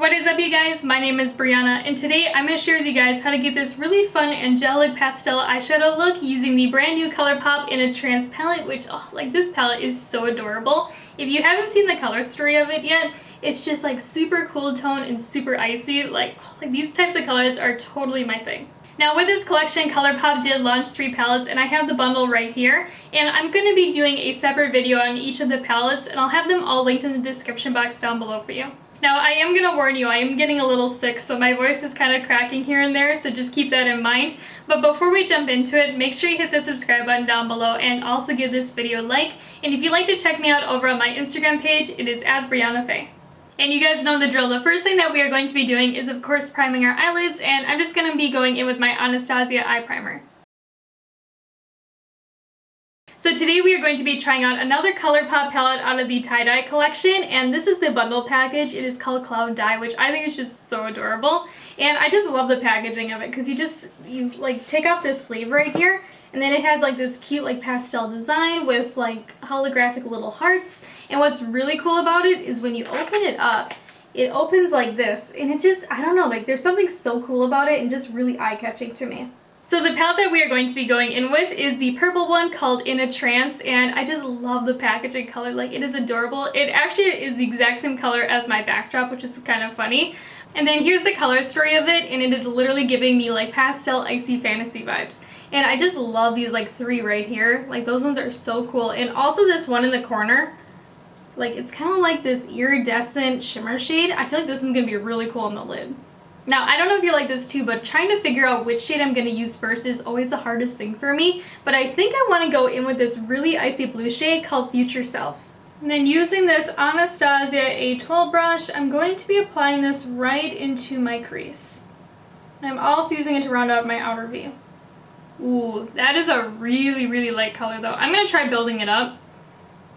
What is up, you guys? My name is Brianna, and today I'm going to share with you guys how to get this really fun angelic pastel eyeshadow look using the brand new ColourPop in a Trance palette, which, this palette is so adorable. If you haven't seen the color story of it yet, it's just like super cool tone and super icy. Like these types of colors are totally my thing. Now with this collection, ColourPop did launch 3 palettes, and I have the bundle right here, and I'm going to be doing a separate video on each of the palettes, and I'll have them all linked in the description box down below for you. Now, I am going to warn you, I am getting a little sick, so my voice is kind of cracking here and there, so just keep that in mind. But before we jump into it, make sure you hit the subscribe button down below and also give this video a like. And if you'd like to check me out over on my Instagram page, it is @BriannaFaye. And you guys know the drill. The first thing that we are going to be doing is, of course, priming our eyelids, and I'm just going to be going in with my Anastasia eye primer. So today we are going to be trying out another ColourPop palette out of the tie-dye collection, and this is the bundle package. It is called Cloud Dye, which I think is just so adorable. And I just love the packaging of it because you like take off this sleeve right here, and then it has like this cute like pastel design with like holographic little hearts. And what's really cool about it is when you open it up, it opens like this, and it just, I don't know, like there's something so cool about it and just really eye-catching to me. So the palette that we are going to be going in with is the purple one called In a Trance, and I just love the packaging color. Like, it is adorable. It actually is the exact same color as my backdrop, which is kind of funny. And then here's the color story of it, and it is literally giving me like pastel icy fantasy vibes. And I just love these like 3 right here. Like, those ones are so cool. And also this one in the corner, like it's kind of like this iridescent shimmer shade. I feel like this is going to be really cool on the lid. Now, I don't know if you're like this too, but trying to figure out which shade I'm going to use first is always the hardest thing for me. But I think I want to go in with this really icy blue shade called Future Self. And then using this Anastasia A12 brush, I'm going to be applying this right into my crease. And I'm also using it to round out my outer V. Ooh, that is a really, really light color though. I'm going to try building it up,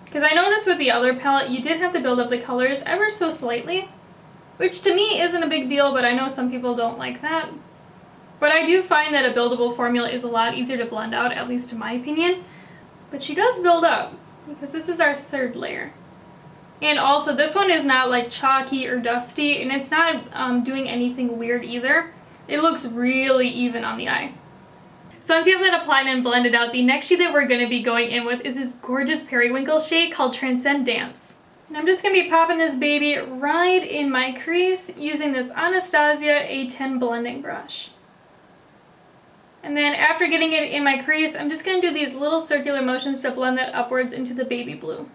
because I noticed with the other palette, you did have to build up the colors ever so slightly. Which to me isn't a big deal, but I know some people don't like that. But I do find that a buildable formula is a lot easier to blend out, at least in my opinion. But she does build up, because this is our 3rd layer. And also, this one is not like chalky or dusty, and it's not doing anything weird either. It looks really even on the eye. So once you have that applied and blended out, the next shade that we're going to be going in with is this gorgeous periwinkle shade called Transcend Dance. And I'm just going to be popping this baby right in my crease using this Anastasia A10 blending brush. And then after getting it in my crease, I'm just going to do these little circular motions to blend that upwards into the baby blue.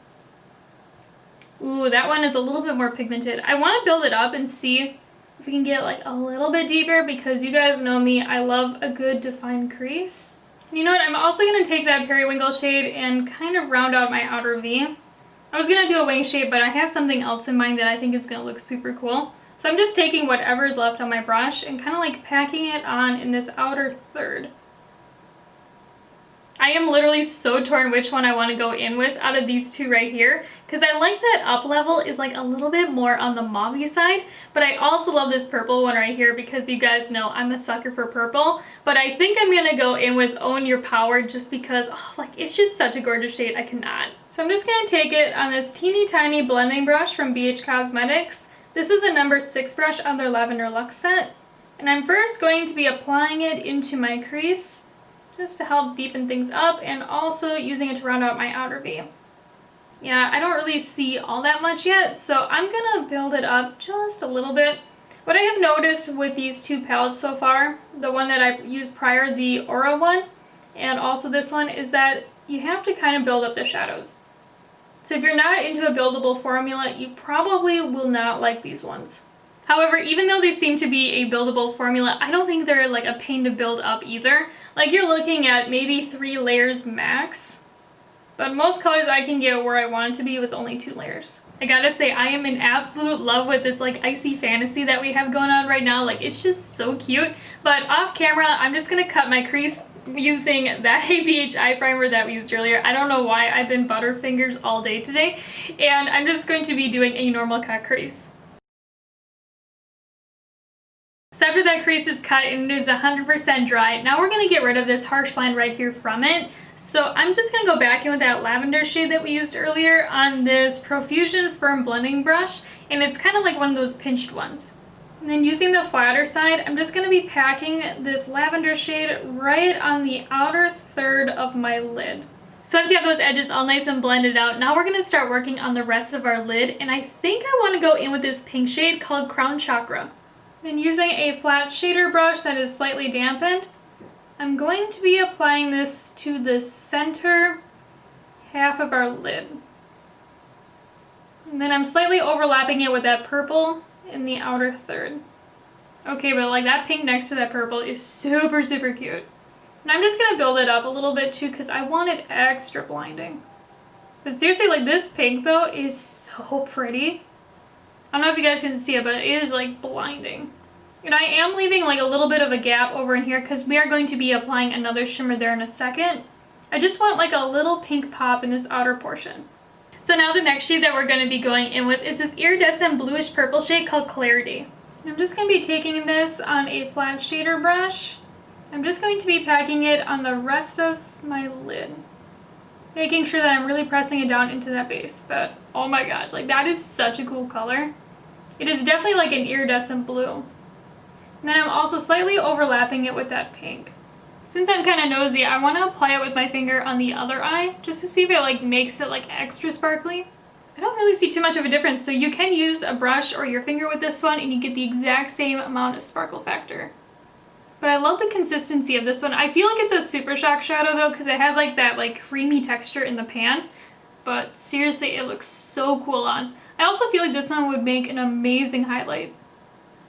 Ooh, that one is a little bit more pigmented. I want to build it up and see if we can get like a little bit deeper, because you guys know me, I love a good defined crease. And you know what, I'm also going to take that periwinkle shade and kind of round out my outer V. I was going to do a wing shape, but I have something else in mind that I think is going to look super cool. So I'm just taking whatever is left on my brush and kind of like packing it on in this outer third. I am literally so torn which one I want to go in with out of these 2 right here, because I like that up level is like a little bit more on the mauve-y side, but I also love this purple one right here because you guys know I'm a sucker for purple. But I think I'm going to go in with Own Your Power just because, it's just such a gorgeous shade, I cannot. So I'm just going to take it on this teeny tiny blending brush from BH Cosmetics. This is a number 6 brush on their Lavender Luxe set. And I'm first going to be applying it into my crease, just to help deepen things up, and also using it to round out my outer V. Yeah, I don't really see all that much yet, so I'm gonna build it up just a little bit. What I have noticed with these 2 palettes so far, the one that I used prior, the Aura one, and also this one, is that you have to kind of build up the shadows. So if you're not into a buildable formula, you probably will not like these ones. However, even though they seem to be a buildable formula, I don't think they're like a pain to build up either. Like, you're looking at maybe 3 layers max, but most colors I can get where I want it to be with only 2 layers. I gotta say, I am in absolute love with this like icy fantasy that we have going on right now. Like, it's just so cute. But off camera, I'm just gonna cut my crease using that ABH eye primer that we used earlier. I don't know why, I've been butterfingers all day today, and I'm just going to be doing a normal cut crease. So after that crease is cut and it is 100% dry, now we're going to get rid of this harsh line right here from it. So I'm just going to go back in with that lavender shade that we used earlier on this Profusion Firm Blending Brush, and it's kind of like one of those pinched ones. And then using the flatter side, I'm just going to be packing this lavender shade right on the outer third of my lid. So once you have those edges all nice and blended out, now we're going to start working on the rest of our lid. And I think I want to go in with this pink shade called Crown Chakra. Then using a flat shader brush that is slightly dampened, I'm going to be applying this to the center half of our lid. And then I'm slightly overlapping it with that purple in the outer third. Okay, but like that pink next to that purple is super, super cute. And I'm just gonna build it up a little bit too because I want it extra blinding. But seriously, like this pink though is so pretty. I don't know if you guys can see it, but it is like blinding. And I am leaving like a little bit of a gap over in here because we are going to be applying another shimmer there in a second. I just want like a little pink pop in this outer portion. So now the next shade that we're going to be going in with is this iridescent bluish purple shade called Clarity. I'm just going to be taking this on a flat shader brush. I'm just going to be packing it on the rest of my lid, making sure that I'm really pressing it down into that base. But oh my gosh, like that is such a cool color. It is definitely like an iridescent blue. And then I'm also slightly overlapping it with that pink. Since I'm kind of nosy, I want to apply it with my finger on the other eye just to see if it like makes it like extra sparkly. I don't really see too much of a difference, so you can use a brush or your finger with this one and you get the exact same amount of sparkle factor. But I love the consistency of this one. I feel like it's a Super Shock shadow though because it has like that like creamy texture in the pan. But seriously, it looks so cool on. I also feel like this one would make an amazing highlight.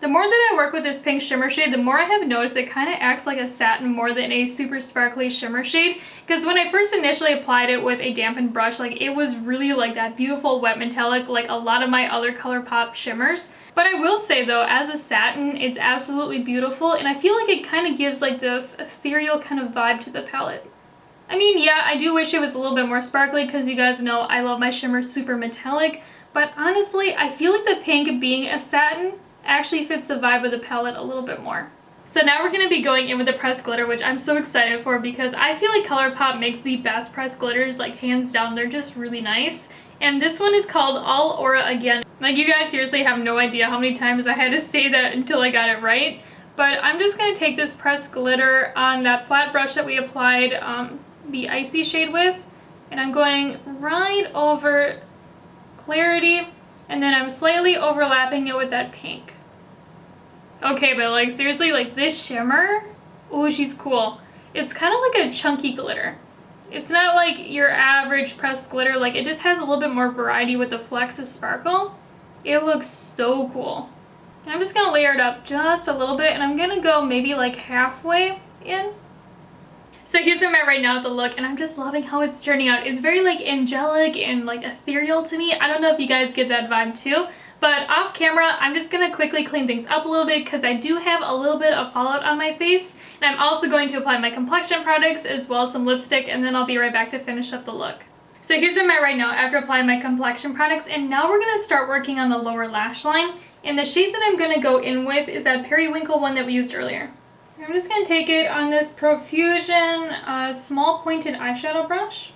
The more that I work with this pink shimmer shade, the more I have noticed it kind of acts like a satin more than a super sparkly shimmer shade. Because when I first initially applied it with a dampened brush, like it was really like that beautiful wet metallic like a lot of my other ColourPop shimmers. But I will say though, as a satin, it's absolutely beautiful and I feel like it kind of gives like this ethereal kind of vibe to the palette. I mean, yeah, I do wish it was a little bit more sparkly because you guys know I love my shimmers super metallic. But honestly, I feel like the pink being a satin actually fits the vibe of the palette a little bit more. So now we're going to be going in with the pressed glitter, which I'm so excited for because I feel like ColourPop makes the best pressed glitters, like hands down. They're just really nice. And this one is called All Aura Again. Like you guys seriously have no idea how many times I had to say that until I got it right. But I'm just going to take this pressed glitter on that flat brush that we applied the icy shade with. And I'm going right over Clarity. And then I'm slightly overlapping it with that pink. Okay, but like seriously, like this shimmer, ooh, she's cool. It's kind of like a chunky glitter. It's not like your average pressed glitter, like it just has a little bit more variety with the flecks of sparkle. It looks so cool. And I'm just gonna layer it up just a little bit and I'm gonna go maybe like halfway in. So here's where I'm at right now with the look and I'm just loving how it's turning out. It's very like angelic and like ethereal to me. I don't know if you guys get that vibe too. But off camera, I'm just going to quickly clean things up a little bit because I do have a little bit of fallout on my face. And I'm also going to apply my complexion products as well as some lipstick and then I'll be right back to finish up the look. So here's where I'm at right now after applying my complexion products and now we're going to start working on the lower lash line. And the shade that I'm going to go in with is that Periwinkle one that we used earlier. I'm just going to take it on this Profusion small pointed eyeshadow brush.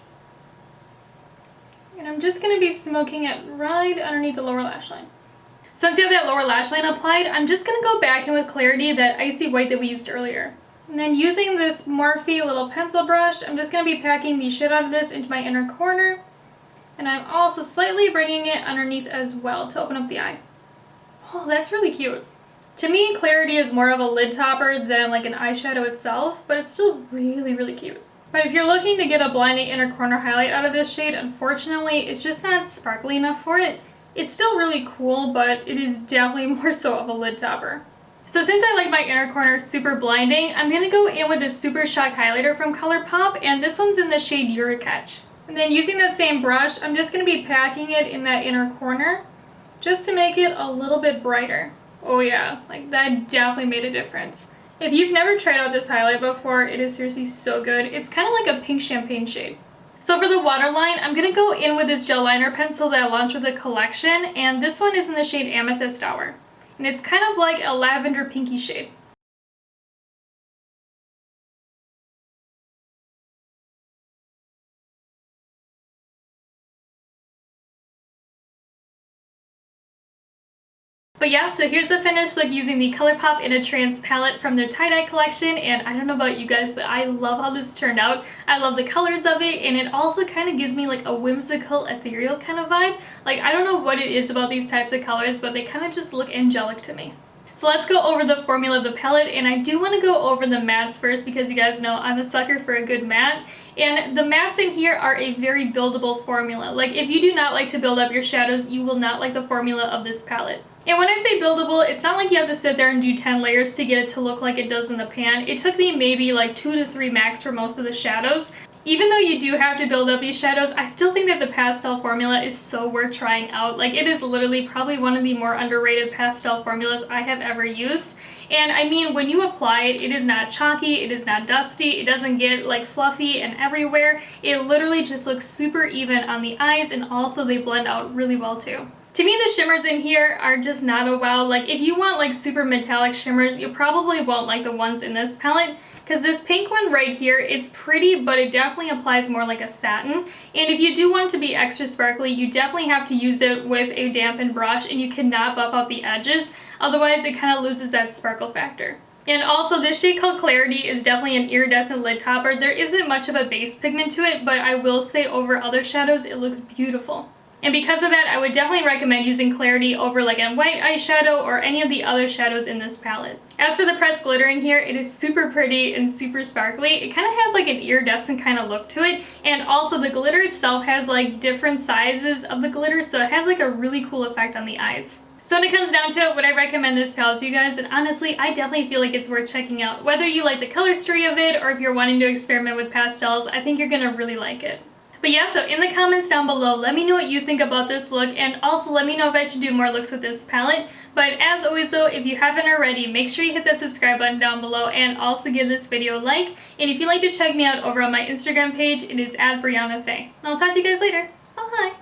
And I'm just going to be smoking it right underneath the lower lash line. So once you have that lower lash line applied, I'm just going to go back in with Clarity, that icy white that we used earlier. And then using this Morphe little pencil brush, I'm just going to be packing the shit out of this into my inner corner. And I'm also slightly bringing it underneath as well to open up the eye. Oh, that's really cute. To me, Clarity is more of a lid topper than like an eyeshadow itself, but it's still really, really cute. But if you're looking to get a blinding inner corner highlight out of this shade, unfortunately, it's just not sparkly enough for it. It's still really cool, but it is definitely more so of a lid topper. So since I like my inner corner super blinding, I'm going to go in with this Super Shock highlighter from ColourPop, and this one's in the shade Eurocatch. And then using that same brush, I'm just going to be packing it in that inner corner, just to make it a little bit brighter. Oh yeah, like that definitely made a difference. If you've never tried out this highlight before, it is seriously so good. It's kind of like a pink champagne shade. So for the waterline, I'm going to go in with this gel liner pencil that I launched with the collection, and this one is in the shade Amethyst Hour. And it's kind of like a lavender pinky shade. But yeah, so here's the finished look using the ColourPop in a Trance palette from their tie-dye collection, and I don't know about you guys, but I love how this turned out. I love the colors of it, and it also kind of gives me like a whimsical, ethereal kind of vibe. Like, I don't know what it is about these types of colors, but they kind of just look angelic to me. So let's go over the formula of the palette, and I do want to go over the mattes first because you guys know I'm a sucker for a good matte. And the mattes in here are a very buildable formula. Like, if you do not like to build up your shadows, you will not like the formula of this palette. And when I say buildable, it's not like you have to sit there and do 10 layers to get it to look like it does in the pan. It took me maybe like 2 to 3 max for most of the shadows. Even though you do have to build up these shadows, I still think that the pastel formula is so worth trying out. Like, it is literally probably one of the more underrated pastel formulas I have ever used. And I mean, when you apply it, it is not chalky, it is not dusty, it doesn't get like fluffy and everywhere. It literally just looks super even on the eyes, and also they blend out really well too. To me, the shimmers in here are just not a wow. Like, if you want like super metallic shimmers, you probably won't like the ones in this palette. Because this pink one right here, it's pretty, but it definitely applies more like a satin. And if you do want it to be extra sparkly, you definitely have to use it with a dampened brush, and you cannot buff out the edges. Otherwise, it kind of loses that sparkle factor. And also, this shade called Clarity is definitely an iridescent lid topper. There isn't much of a base pigment to it, but I will say over other shadows, it looks beautiful. And because of that, I would definitely recommend using Clarity over like a white eyeshadow or any of the other shadows in this palette. As for the pressed glitter in here, it is super pretty and super sparkly. It kind of has like an iridescent kind of look to it. And also the glitter itself has like different sizes of the glitter, so it has like a really cool effect on the eyes. So when it comes down to it, would I recommend this palette to you guys? And honestly, I definitely feel like it's worth checking out. Whether you like the color story of it or if you're wanting to experiment with pastels, I think you're gonna really like it. But yeah, so in the comments down below, let me know what you think about this look, and also let me know if I should do more looks with this palette. But as always though, if you haven't already, make sure you hit that subscribe button down below and also give this video a like. And if you'd like to check me out over on my Instagram page, it is @BriannaFaye. And I'll talk to you guys later. Bye!